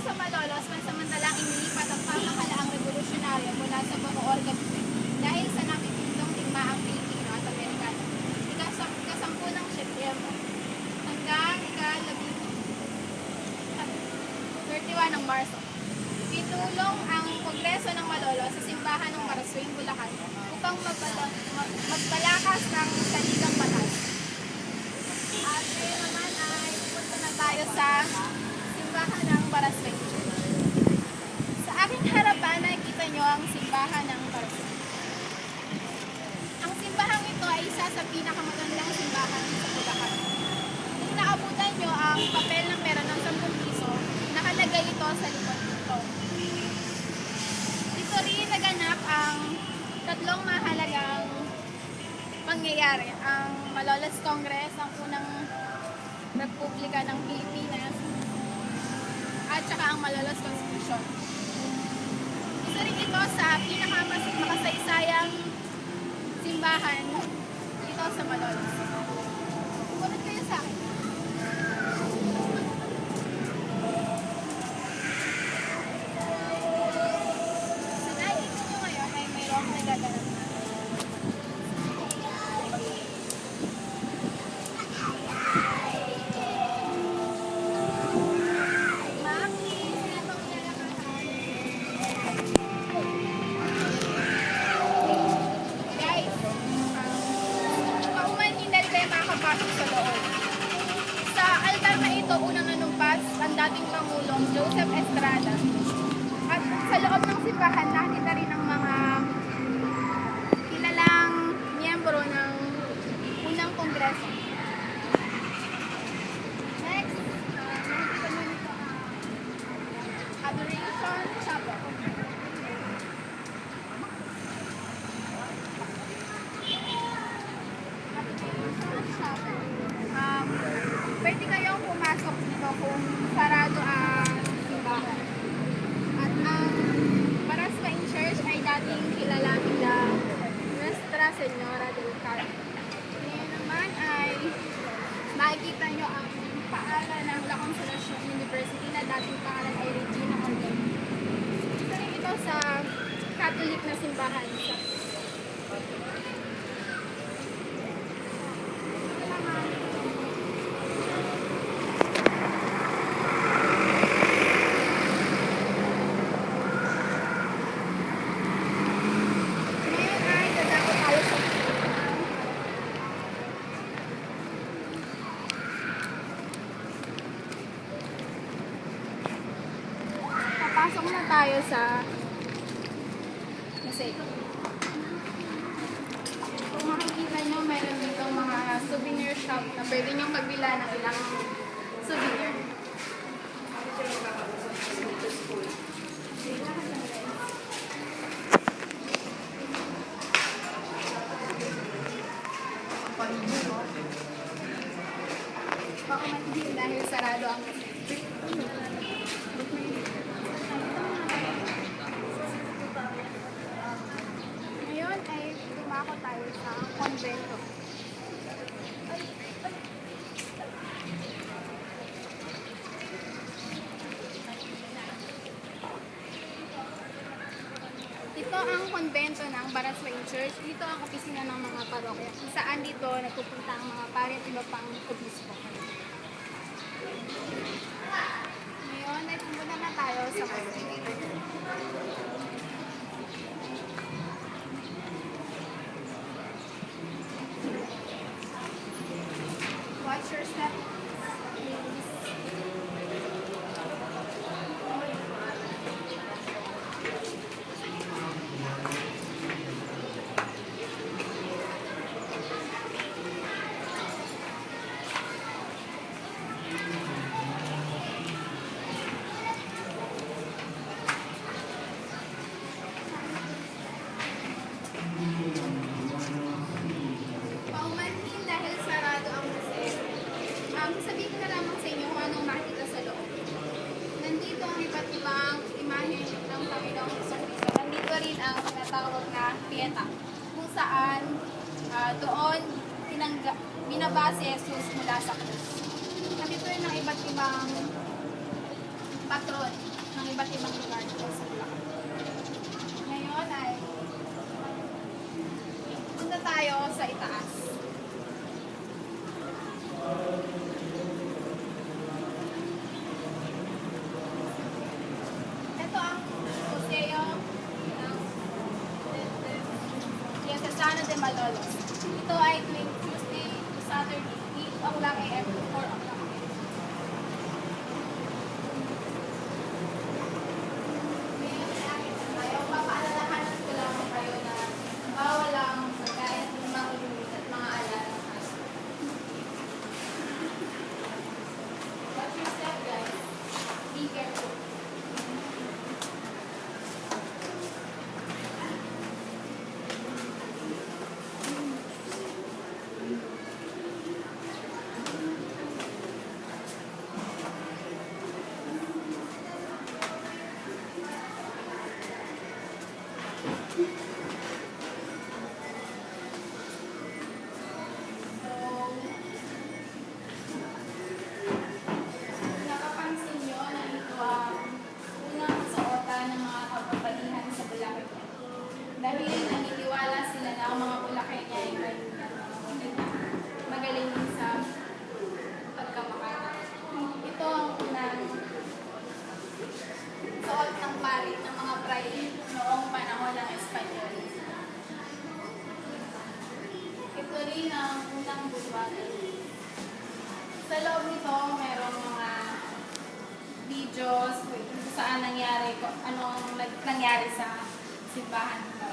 sa Malolos, pansamantalang inilipat ang pamahalaang revolusyonaryo mula sa Bacoor, Cavite dahil sa napipindong digmaang Pilipino at Amerikano. Ika-10 ng Setyembre hanggang ika-31 ng Marso. Pinulong ang Kongreso ng Malolos sa simbahan ng Marasuing, Bulacan upang magpalakas ng saligang batas. At ngayon naman ay pupunta na tayo sa simbahan ng Baraswing. Sa aking harapan nakikita nyo ang simbahan ng Baraswing. Ang simbahang ito ay isa sa pinakamagandang simbahan sa Bulacan. Kung naabutan nyo ang papel ng pera ng 10 piso, nakalagay ito sa likod nito. Dito rin naganap ang tatlong mahalagang pangyayari. Ang Malolos Congress, ang unang Republika ng Pilipinas, at saka ang Malolos Constitution. Isa rin ito sa pinakasaysayang simbahan dito sa Malolos. Punod kayo sa akin. Sa nakikita nyo ngayon ay mayroong nagaganap na. Sa altar na ito, unang nanumpas ang dating Pangulong Joseph Estrada. At sa loob ng simbahan, nakita rin ang mga kilalang miyembro ng unang kongreso. Next, nakikita nyo nito ang Adoration Chapel. Pwede kayong pumasok dito kung sarado ang simbahan. At ang Baraswing Church ay dating kilala bilang Nuestra Señora del Carmen. Ngayon naman ay makikita nyo ang pangalan ng La Consolacion University na dating pangalan ay Regina Ordaz. Isa rin ito sa Catholic na simbahan sa pasok na tayo sa museo. Kung makikita nyo, mayroon dito mga souvenir shop na pwede nyo magbila ng ilang souvenir. Pakumatigil dahil sarado ang museo. Ngayon ay dumako tayo sa konvento. Ito ang konvento ng Baraswing Church. Dito ang opisina ng mga parokya. Kung saan dito nagpupunta ang mga pari at iba pang obispo. Ngayon ay pumunta na tayo sa konvento. Watch your step, ladies. Paumanhin dahil sarado ang museo. Sabihin ko na lamang sa inyo kung anong makikita sa loob. Nandito ang iba't ibang imahe ng Panginoong Jesucristo. Nandito rin ang tinatawag na Pieta, kung saan doon binaba si Jesus mula sa krus. Nandito rin ang iba't ibang patron ng iba't ibang lugar dito sa Bulacan. Ngayon ay punta tayo sa itaas. Ito ang museo ng Diocesano de Malolos. Ito ay tuwing Tuesday to Saturday, 8 o'clock a.m. to 4 o'clock a.m. Ngayon ay tayo, papaalalahanan ko lang kayo na bawal lang magkaya ng mga ulit at mga alalang aso. Watch your step, guys. Be careful. Nakapansin nyo na ito ang unang suotan ng mga kababaihan sa Bulacan. Dahil naniniwala sila na ang mga Bulacan ay magaling sa pagkamakata. Ito ang unang suot ng pari ng mga prayer noong panahon ng Espanyol. Ito rin ang unang bulwagan. Sa loob nito, merong mga videos kung saan nangyari, anong nangyari sa simbahan nito.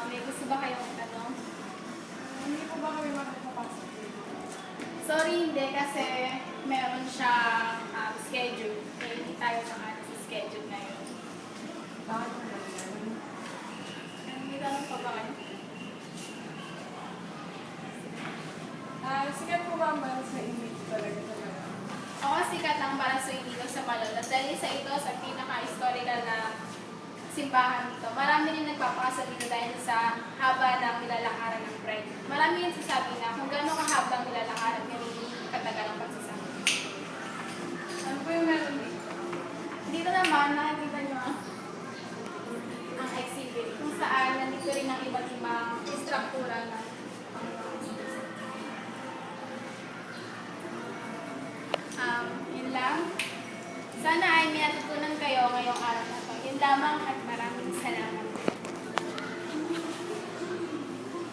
May gusto ba kayong tanong? Hindi po ba kami makakapasok dito? Sorry, hindi kasi meron siyang schedule. Kaya hindi tayo sa schedule na yun. Bakit po ba yan? May tanong pa ba kayo? Sikat po ba ang mahal sa image talaga sa mga? Oo, sikat ang Barangay dito sa Malolos. Dahil sa ito, sa pinaka-historical na simbahan dito. Marami rin nagpapakasal dito dahil sa haba ng nilalakaran ng pride. Marami rin sasabi na kung gano'ng kahaba ang nilalakaran, ganun katagal ang pagsasama. Ano po yung meron dito? Dito naman, nakikita nyo ang exhibit kung saan nandito rin ang iba't ibang struktura ng yun lang. Sana ay may natutunan kayo ngayong araw na to. Yun lamang at maraming salamat.